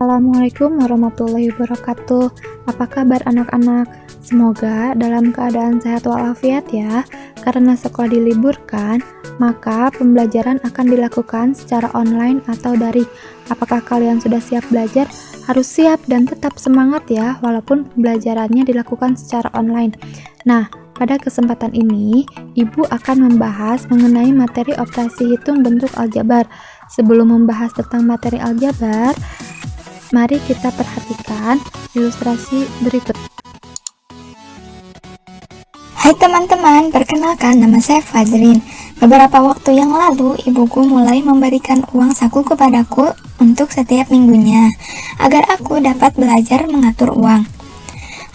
Assalamualaikum warahmatullahi wabarakatuh. Apa kabar anak-anak? Semoga dalam keadaan sehat walafiat ya. Karena sekolah diliburkan, maka pembelajaran akan dilakukan secara online atau daring. Apakah kalian sudah siap belajar? Harus siap dan tetap semangat ya, walaupun pembelajarannya dilakukan secara online. Nah, pada kesempatan ini, Ibu akan membahas mengenai materi operasi hitung bentuk aljabar. Sebelum membahas tentang materi aljabar, mari kita perhatikan ilustrasi berikut. Hai teman-teman, perkenalkan nama saya Fajrin. Beberapa waktu yang lalu, ibuku mulai memberikan uang saku kepadaku untuk setiap minggunya, agar aku dapat belajar mengatur uang.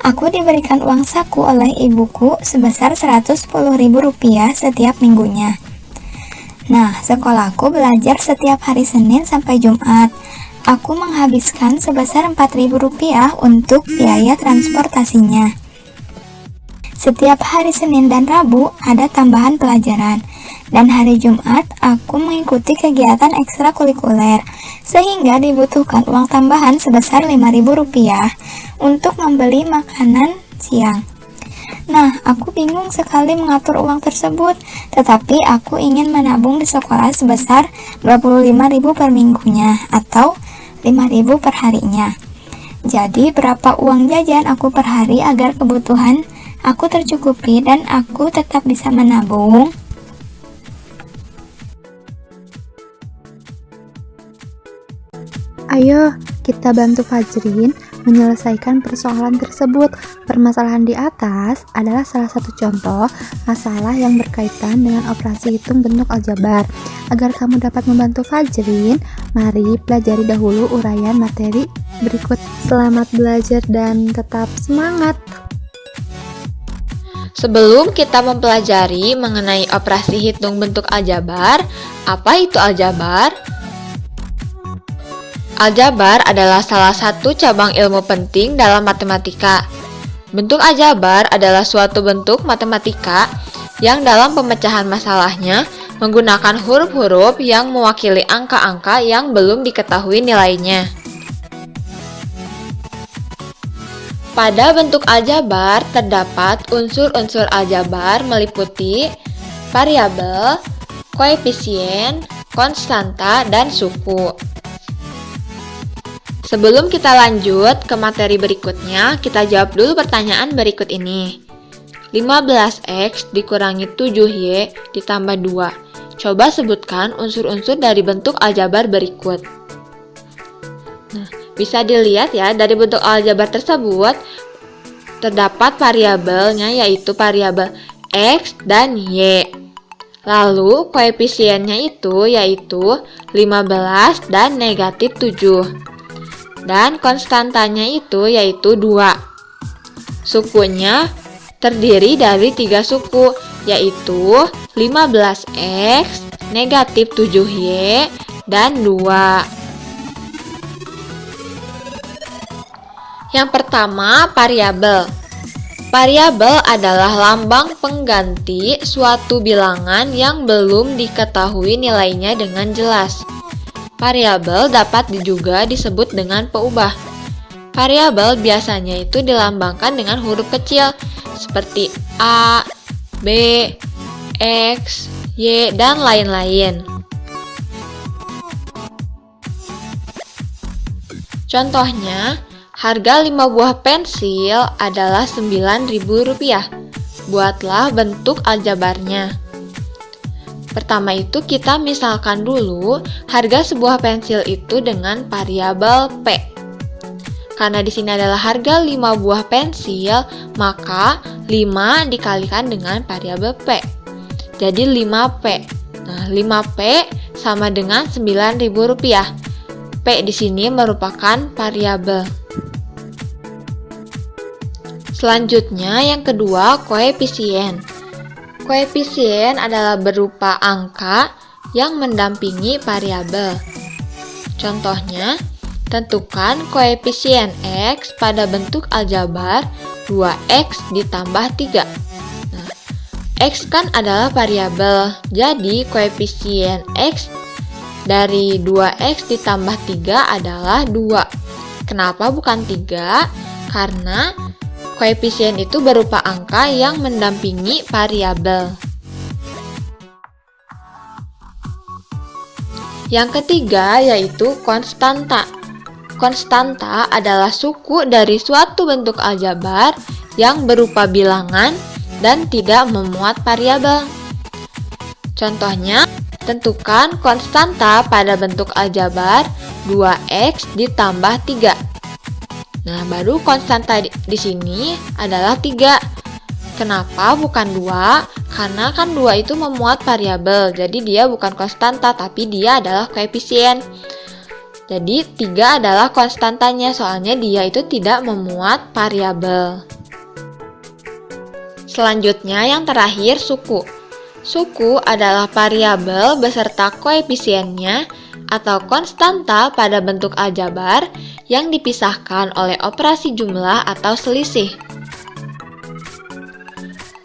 Aku diberikan uang saku oleh ibuku sebesar Rp110.000 setiap minggunya. Nah, sekolahku belajar setiap hari Senin sampai Jumat. Aku menghabiskan sebesar Rp4.000 untuk biaya transportasinya. Setiap hari Senin dan Rabu ada tambahan pelajaran, dan hari Jumat aku mengikuti kegiatan ekstrakurikuler, sehingga dibutuhkan uang tambahan sebesar Rp5.000 untuk membeli makanan siang. Nah, aku bingung sekali mengatur uang tersebut, tetapi aku ingin menabung di sekolah sebesar Rp25.000 per minggunya, atau Rp5.000 per harinya. Jadi, berapa uang jajan aku per hari agar kebutuhan aku tercukupi dan aku tetap bisa menabung? Ayo, kita bantu Fajrin menyelesaikan persoalan tersebut. Permasalahan di atas adalah salah satu contoh masalah yang berkaitan dengan operasi hitung bentuk aljabar. Agar kamu dapat membantu Fajrin, mari pelajari dahulu uraian materi berikut. Selamat belajar dan tetap semangat! Sebelum kita mempelajari mengenai operasi hitung bentuk aljabar, apa itu aljabar? Aljabar adalah salah satu cabang ilmu penting dalam matematika. Bentuk aljabar adalah suatu bentuk matematika yang dalam pemecahan masalahnya menggunakan huruf-huruf yang mewakili angka-angka yang belum diketahui nilainya. Pada bentuk aljabar terdapat unsur-unsur aljabar meliputi variabel, koefisien, konstanta, dan suku. Sebelum kita lanjut ke materi berikutnya, kita jawab dulu pertanyaan berikut ini. 15x dikurangi 7y ditambah 2. Coba sebutkan unsur-unsur dari bentuk aljabar berikut. Nah, bisa dilihat ya, dari bentuk aljabar tersebut terdapat variabelnya, yaitu variabel x dan y. Lalu koefisiennya itu yaitu 15 dan negatif 7. Dan konstantanya itu yaitu 2. Sukunya terdiri dari 3 suku, yaitu 15x, negatif 7y, dan 2. Yang pertama, variabel. Variabel adalah lambang pengganti suatu bilangan yang belum diketahui nilainya dengan jelas. Variabel dapat juga disebut dengan peubah. Variabel biasanya itu dilambangkan dengan huruf kecil seperti A, B, X, Y, dan lain-lain. Contohnya, harga 5 buah pensil adalah Rp9.000. Buatlah bentuk aljabarnya. Pertama itu kita misalkan dulu harga sebuah pensil itu dengan variabel P. Karena di sini adalah harga 5 buah pensil, maka 5 dikalikan dengan variabel P. Jadi 5P. Nah, 5P sama dengan Rp9.000. P di sini merupakan variabel. Selanjutnya yang kedua, koefisien. Koefisien adalah berupa angka yang mendampingi variabel. Contohnya, tentukan koefisien X pada bentuk aljabar 2X ditambah 3. Nah, X kan adalah variabel, jadi koefisien X dari 2X ditambah 3 adalah 2. Kenapa bukan 3? Karena koefisien itu berupa angka yang mendampingi variabel. Yang ketiga yaitu konstanta. Konstanta adalah suku dari suatu bentuk aljabar yang berupa bilangan dan tidak memuat variabel. Contohnya, tentukan konstanta pada bentuk aljabar 2x ditambah 3. Nah, baru konstanta di sini adalah 3. Kenapa bukan 2? Karena kan 2 itu memuat variabel, jadi dia bukan konstanta, tapi dia adalah koefisien. Jadi 3 adalah konstantanya, soalnya dia itu tidak memuat variabel. Selanjutnya yang terakhir suku. Suku adalah variabel beserta koefisiennya atau konstanta pada bentuk aljabar yang dipisahkan oleh operasi jumlah atau selisih.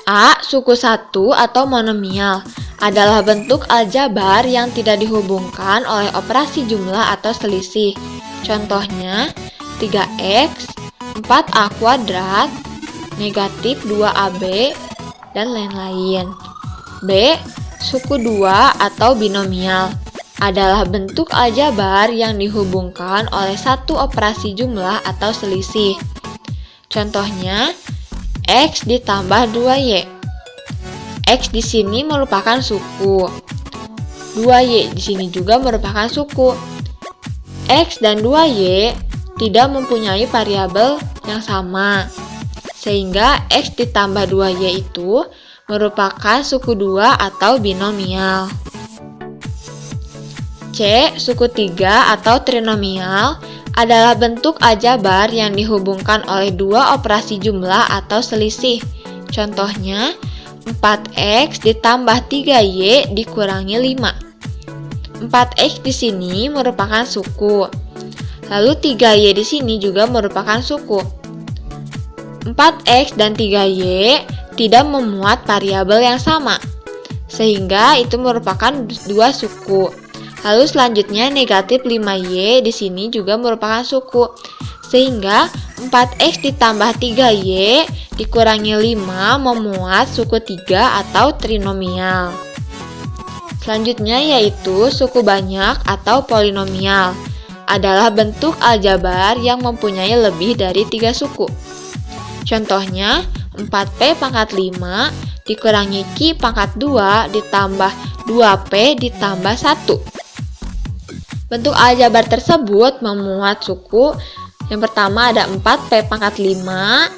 A. Suku 1 atau monomial adalah bentuk aljabar yang tidak dihubungkan oleh operasi jumlah atau selisih. Contohnya 3x, 4a kuadrat, negatif 2ab, dan lain-lain. B. Suku 2 atau binomial adalah bentuk aljabar yang dihubungkan oleh satu operasi jumlah atau selisih. Contohnya x ditambah 2y. X di sini merupakan suku. 2y di sini juga merupakan suku. X dan 2y tidak mempunyai variabel yang sama, sehingga x ditambah 2y itu merupakan suku 2 atau binomial. C. Suku 3 atau trinomial adalah bentuk aljabar yang dihubungkan oleh dua operasi jumlah atau selisih. Contohnya 4x ditambah 3y dikurangi 5. 4x di sini merupakan suku. Lalu 3y di sini juga merupakan suku. 4x dan 3y tidak memuat variabel yang sama, sehingga itu merupakan dua suku. Lalu selanjutnya negatif 5y di sini juga merupakan suku, sehingga 4x ditambah 3y dikurangi 5 memuat suku 3 atau trinomial. Selanjutnya yaitu suku banyak atau polinomial adalah bentuk aljabar yang mempunyai lebih dari 3 suku. Contohnya 4p pangkat 5 dikurangi q pangkat 2 ditambah 2p ditambah 1. Bentuk aljabar tersebut memuat suku. Yang pertama ada 4p pangkat 5,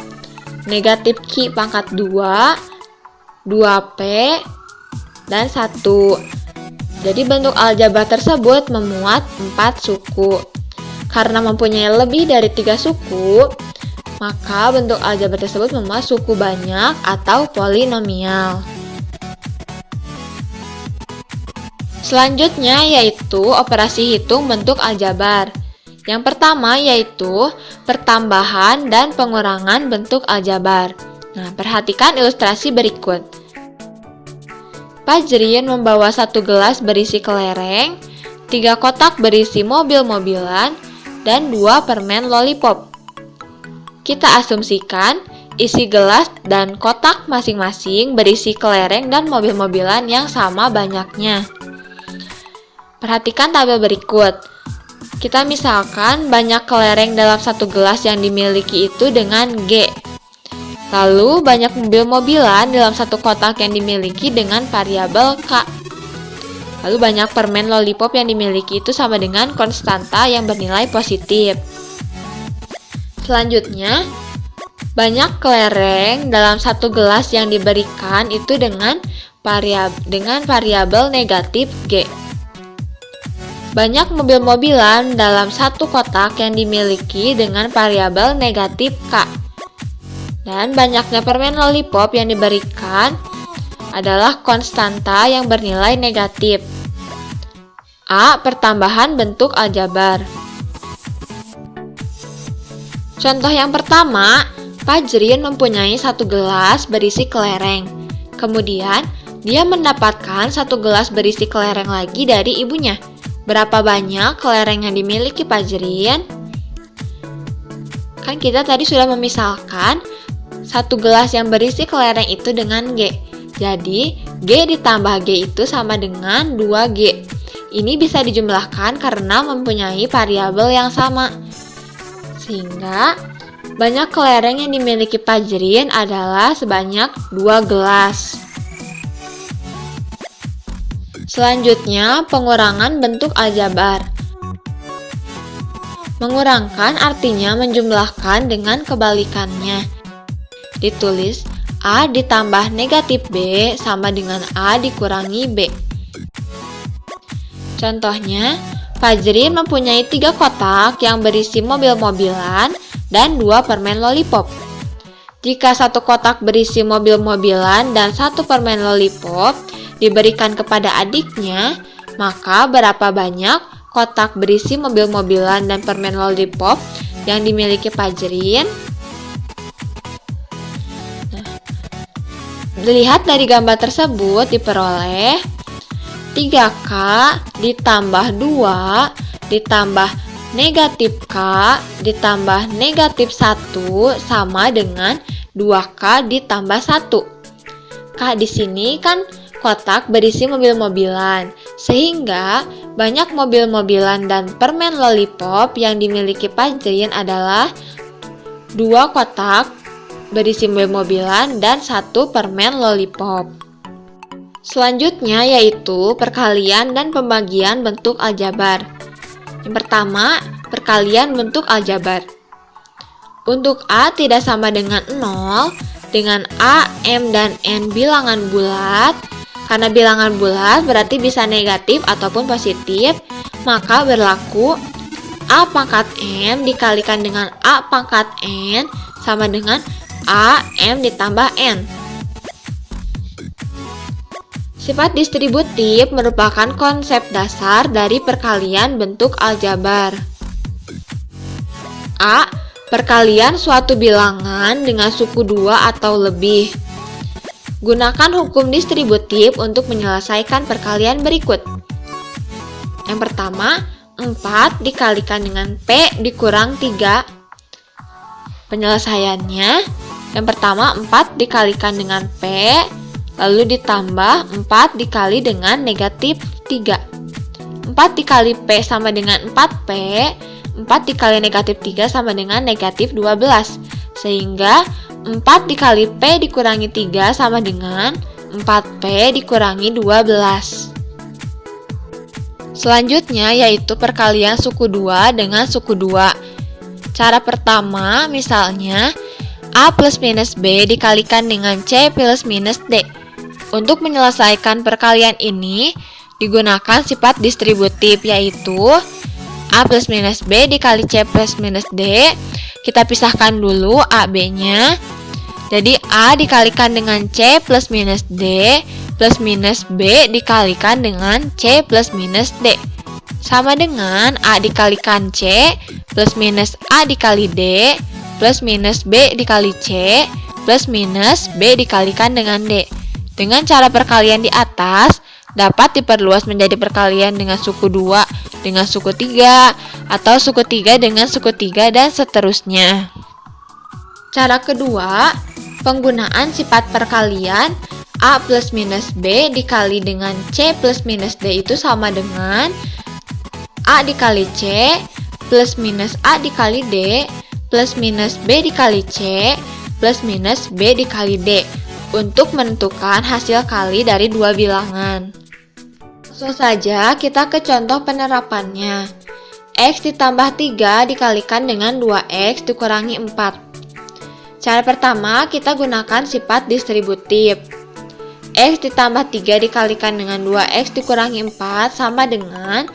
negatif q pangkat 2, 2p, dan 1. Jadi bentuk aljabar tersebut memuat 4 suku. Karena mempunyai lebih dari 3 suku, maka bentuk aljabar tersebut memuat suku banyak atau polinomial. Selanjutnya yaitu operasi hitung bentuk aljabar. Yang pertama yaitu pertambahan dan pengurangan bentuk aljabar. Nah, perhatikan ilustrasi berikut. Fajrin membawa 1 gelas berisi kelereng, 3 kotak berisi mobil-mobilan, dan 2 permen lollipop. Kita asumsikan isi gelas dan kotak masing-masing berisi kelereng dan mobil-mobilan yang sama banyaknya. Perhatikan tabel berikut. Kita misalkan banyak kelereng dalam satu gelas yang dimiliki itu dengan G. Lalu banyak mobil-mobilan dalam satu kotak yang dimiliki dengan variabel K. Lalu banyak permen lollipop yang dimiliki itu sama dengan konstanta yang bernilai positif. Selanjutnya, banyak kelereng dalam satu gelas yang diberikan itu dengan variabel negatif G. Banyak mobil-mobilan dalam satu kotak yang dimiliki dengan variabel negatif K. Dan banyaknya permen lollipop yang diberikan adalah konstanta yang bernilai negatif. A. Pertambahan bentuk aljabar. Contoh yang pertama, Fajrin mempunyai 1 gelas berisi kelereng. Kemudian, dia mendapatkan 1 gelas berisi kelereng lagi dari ibunya. Berapa banyak kelereng yang dimiliki Fajrin? Kan kita tadi sudah memisalkan satu gelas yang berisi kelereng itu dengan G. Jadi, G ditambah G itu sama dengan 2G. Ini bisa dijumlahkan karena mempunyai variabel yang sama. Sehingga, banyak kelereng yang dimiliki Fajrin adalah sebanyak 2 gelas. Selanjutnya, pengurangan bentuk aljabar. Mengurangkan artinya menjumlahkan dengan kebalikannya. Ditulis A ditambah negatif B sama dengan A dikurangi B. Contohnya, Fajrin mempunyai 3 kotak yang berisi mobil-mobilan dan 2 permen lollipop. Jika satu kotak berisi mobil-mobilan dan 1 permen lollipop diberikan kepada adiknya, maka berapa banyak kotak berisi mobil-mobilan dan permen lollipop yang dimiliki Fajrin? Dilihat dari gambar tersebut diperoleh 3K ditambah 2 ditambah negatif K ditambah negatif 1 sama dengan 2K ditambah 1. K di sini kan kotak berisi mobil-mobilan, sehingga banyak mobil-mobilan dan permen lollipop yang dimiliki Fajrin adalah 2 kotak berisi mobil-mobilan dan 1 permen lollipop. Selanjutnya yaitu perkalian dan pembagian bentuk aljabar. Yang pertama, perkalian bentuk aljabar. Untuk A tidak sama dengan 0, dengan A, M, dan N bilangan bulat. Karena bilangan bulat berarti bisa negatif ataupun positif, maka berlaku A pangkat M dikalikan dengan A pangkat N sama dengan A, M ditambah N. Sifat distributif merupakan konsep dasar dari perkalian bentuk aljabar. A. Perkalian suatu bilangan dengan suku 2 atau lebih. Gunakan hukum distributif untuk menyelesaikan perkalian berikut. Yang pertama, 4 dikalikan dengan P dikurang 3. Penyelesaiannya, yang pertama 4 dikalikan dengan P, lalu ditambah 4 dikali dengan negatif 3. 4 dikali P sama dengan 4P, 4 dikali negatif 3 sama dengan negatif 12. Sehingga 4 dikali P dikurangi 3 sama dengan 4P dikurangi 12. Selanjutnya yaitu perkalian suku 2 dengan suku 2. Cara pertama misalnya A plus minus B dikalikan dengan C plus minus D. Untuk menyelesaikan perkalian ini digunakan sifat distributif yaitu A plus minus B dikali C plus minus D. Kita pisahkan dulu A, B-nya. Jadi A dikalikan dengan C plus minus D plus minus B dikalikan dengan C plus minus D. Sama dengan A dikalikan C plus minus A dikali D plus minus B dikali C plus minus B dikalikan dengan D. Dengan cara perkalian di atas dapat diperluas menjadi perkalian dengan suku 2 dengan suku 3 atau suku 3 dengan suku 3 dan seterusnya. Cara kedua, penggunaan sifat perkalian A plus minus B dikali dengan C plus minus D itu sama dengan A dikali C plus minus A dikali D plus minus B dikali C plus minus B dikali D untuk menentukan hasil kali dari dua bilangan. Langsung saja kita ke contoh penerapannya. X ditambah 3 dikalikan dengan 2X dikurangi 4. Cara pertama kita gunakan sifat distributif. X ditambah 3 dikalikan dengan 2X dikurangi 4 sama dengan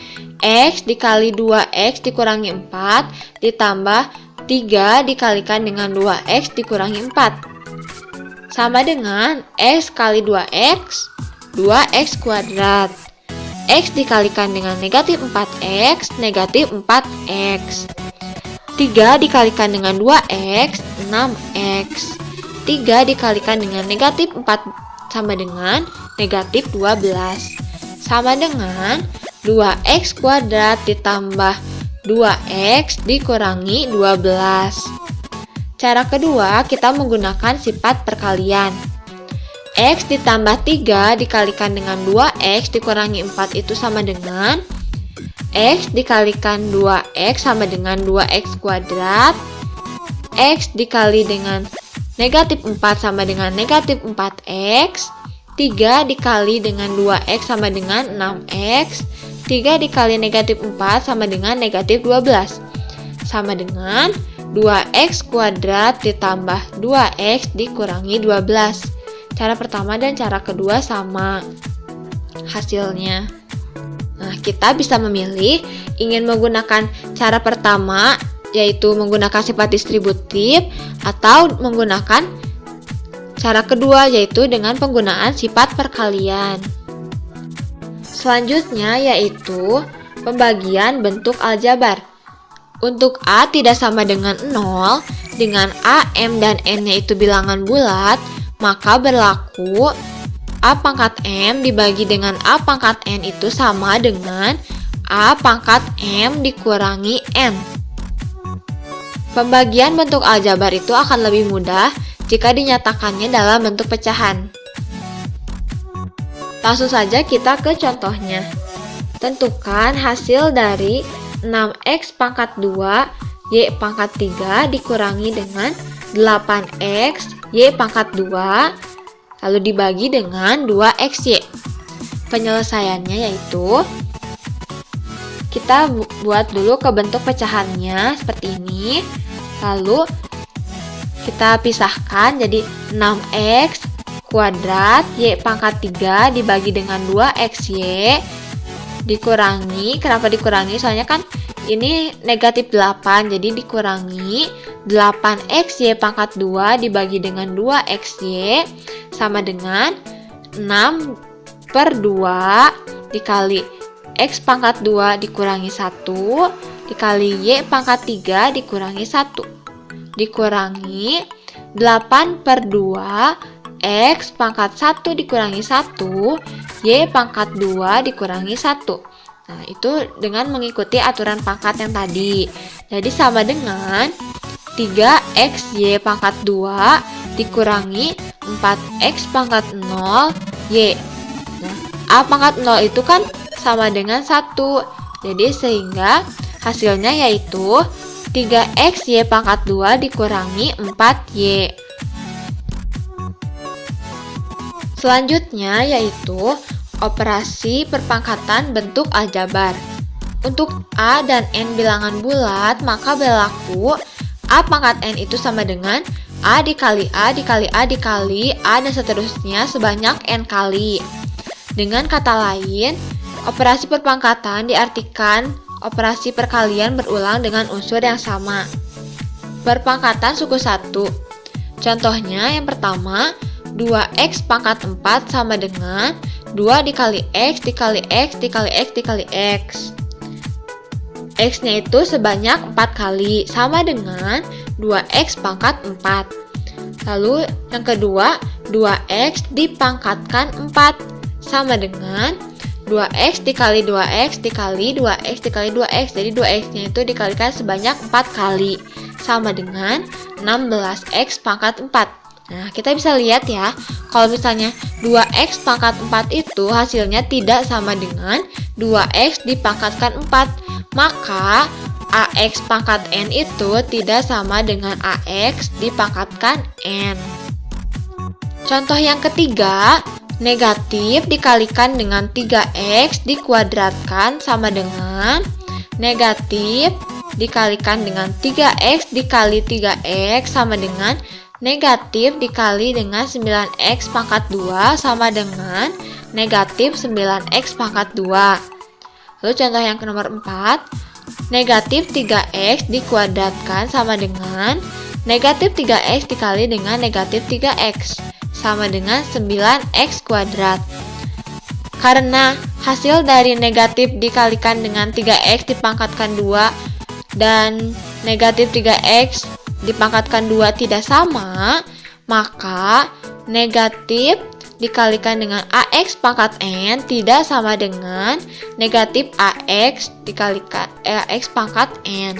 X dikali 2X dikurangi 4 ditambah 3 dikalikan dengan 2X dikurangi 4. Sama dengan X kali 2X, 2X kuadrat. X dikalikan dengan negatif 4X, negatif 4X. 3 dikalikan dengan 2X, 6X. 3 dikalikan dengan negatif 4 sama dengan negatif 12. Sama dengan 2X kuadrat ditambah 2X dikurangi 12. Cara kedua, kita menggunakan sifat perkalian. X ditambah 3 dikalikan dengan 2X dikurangi 4 itu sama dengan X dikalikan 2X sama dengan 2X kuadrat. X dikali dengan negatif 4 sama dengan negatif 4X. 3 dikali dengan 2X sama dengan 6X. 3 dikali negatif 4 sama dengan negatif 12. Sama dengan 2X kuadrat ditambah 2X dikurangi 12. Cara pertama dan cara kedua sama hasilnya. Nah, kita bisa memilih ingin menggunakan cara pertama, yaitu menggunakan sifat distributif, atau menggunakan cara kedua, yaitu dengan penggunaan sifat perkalian. Selanjutnya yaitu pembagian bentuk aljabar. Untuk A tidak sama dengan 0, dengan A, M, dan N-nya itu bilangan bulat, maka berlaku A pangkat M dibagi dengan A pangkat N itu sama dengan A pangkat M dikurangi N. Pembagian bentuk aljabar itu akan lebih mudah jika dinyatakannya dalam bentuk pecahan. Langsung saja kita ke contohnya. Tentukan hasil dari 6X pangkat 2 Y pangkat 3 dikurangi dengan 8X Y pangkat 2 lalu dibagi dengan 2XY. Penyelesaiannya yaitu kita buat dulu ke bentuk pecahannya seperti ini. Lalu kita pisahkan jadi 6X kuadrat Y pangkat 3 dibagi dengan 2XY dikurangi, kenapa dikurangi? Soalnya kan ini negatif 8, jadi dikurangi 8X Y pangkat 2 dibagi dengan 2XY sama dengan 6/2 dikali X pangkat 2 dikurangi 1 dikali Y pangkat 3 dikurangi 1 dikurangi 8/2 X pangkat 1 dikurangi 1 Y pangkat 2 dikurangi 1. Nah, itu dengan mengikuti aturan pangkat yang tadi. Jadi sama dengan 3X Y pangkat 2 dikurangi 4X pangkat 0 Y. Nah, A pangkat 0 itu kan sama dengan 1. Jadi sehingga hasilnya yaitu 3X Y pangkat 2 dikurangi 4Y. Selanjutnya yaitu operasi perpangkatan bentuk aljabar. Untuk A dan N bilangan bulat, maka berlaku A pangkat N itu sama dengan A dikali A dikali A dikali A dan seterusnya sebanyak N kali. Dengan kata lain, operasi perpangkatan diartikan operasi perkalian berulang dengan unsur yang sama. Perpangkatan suku 1. Contohnya yang pertama, 2X pangkat 4 sama dengan 2 dikali X dikali X dikali X dikali X. X-nya itu sebanyak 4 kali, sama dengan 2X pangkat 4. Lalu yang kedua, 2X dipangkatkan 4, sama dengan 2X dikali 2X dikali 2X dikali 2X. Jadi 2X-nya itu dikalikan sebanyak 4 kali, sama dengan 16X pangkat 4. Nah, kita bisa lihat ya, kalau misalnya 2X pangkat 4 itu hasilnya tidak sama dengan 2X dipangkatkan 4, maka AX pangkat N itu tidak sama dengan AX dipangkatkan N. Contoh yang ketiga, negatif dikalikan dengan 3X dikuadratkan sama dengan negatif dikalikan dengan 3X dikali 3X sama dengan negatif dikali dengan 9X pangkat 2 sama dengan negatif 9X pangkat 2. Lalu contoh yang nomor 4, negatif 3X dikuadratkan sama dengan negatif 3X dikali dengan negatif 3X sama dengan 9X kuadrat. Karena hasil dari negatif dikalikan dengan 3X dipangkatkan 2 dan negatif 3X dipangkatkan 2 tidak sama, maka negatif dikalikan dengan AX pangkat N tidak sama dengan negatif AX dikalikan AX pangkat N.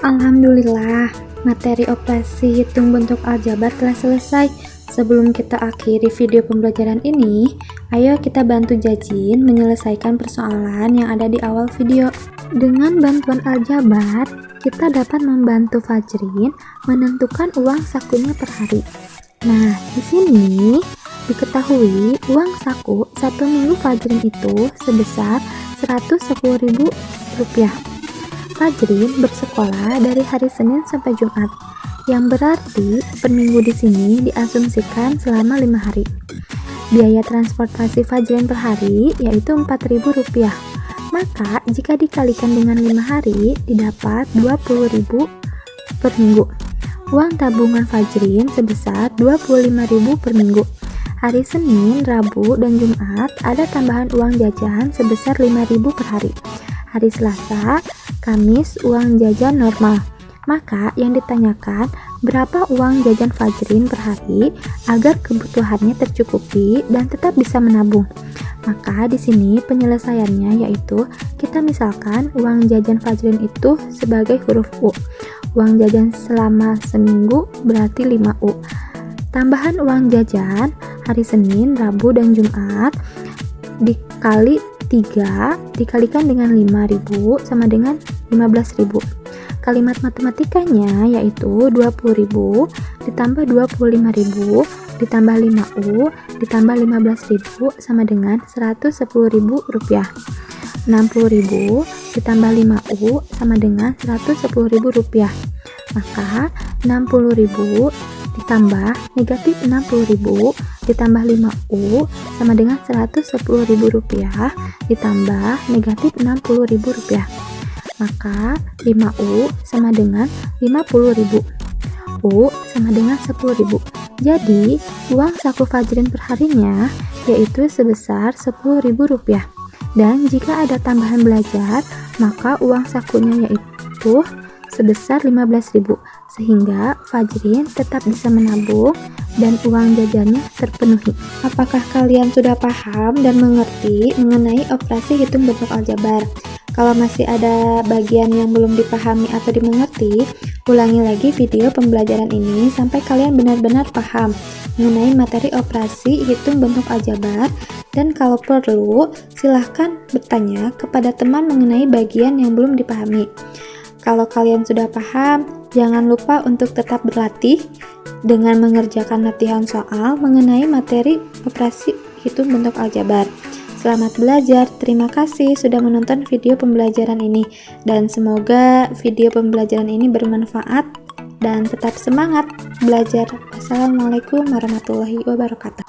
Alhamdulillah, Materi operasi hitung bentuk aljabar telah selesai. Sebelum kita akhiri video pembelajaran ini, ayo kita bantu Jajin menyelesaikan persoalan yang ada di awal video. Dengan bantuan aljabar, kita dapat membantu Fajrin menentukan uang sakunya per hari. Nah, di sini diketahui uang saku 1 minggu Fajrin itu sebesar Rp110.000. Fajrin bersekolah dari hari Senin sampai Jumat, yang berarti per minggu di sini diasumsikan selama 5 hari. Biaya transportasi Fajrin per hari yaitu Rp4.000. Maka jika dikalikan dengan 5 hari didapat Rp20.000 per minggu. Uang tabungan Fajrin sebesar Rp25.000 per minggu. Hari Senin, Rabu, dan Jumat ada tambahan uang jajan sebesar Rp5.000 per hari. Hari Selasa, Kamis uang jajan normal. Maka yang ditanyakan berapa uang jajan Fajrin per hari agar kebutuhannya tercukupi dan tetap bisa menabung. Maka di sini penyelesaiannya yaitu kita misalkan uang jajan Fajrin itu sebagai huruf U. Uang jajan selama seminggu berarti 5U. Tambahan uang jajan hari Senin, Rabu, dan Jumat dikali 3 dikalikan dengan 5.000 sama dengan 15.000. Kalimat matematikanya yaitu 20.000 ditambah 25.000 ditambah 5U ditambah 15.000 sama dengan Rp110.000. 60.000 ditambah 5U sama dengan Rp110.000. Maka 60.000 ditambah negatif 60.000 ditambah 5U sama dengan Rp110.000 ditambah negatif Rp60.000. Maka 5U sama dengan 50.000. U sama dengan 10.000. Jadi uang saku Fajrin perharinya yaitu sebesar Rp10.000. Dan jika ada tambahan belajar, maka uang sakunya yaitu sebesar 15.000, sehingga Fajrin tetap bisa menabung dan uang jajannya terpenuhi. Apakah kalian sudah paham dan mengerti mengenai operasi hitung bentuk aljabar? Kalau masih ada bagian yang belum dipahami atau dimengerti, ulangi lagi video pembelajaran ini sampai kalian benar-benar paham mengenai materi operasi hitung bentuk aljabar, dan kalau perlu silahkan bertanya kepada teman mengenai bagian yang belum dipahami. Kalau kalian sudah paham, jangan lupa untuk tetap berlatih dengan mengerjakan latihan soal mengenai materi operasi hitung bentuk aljabar. Selamat belajar, terima kasih sudah menonton video pembelajaran ini, dan semoga video pembelajaran ini bermanfaat dan tetap semangat belajar. Wassalamualaikum warahmatullahi wabarakatuh.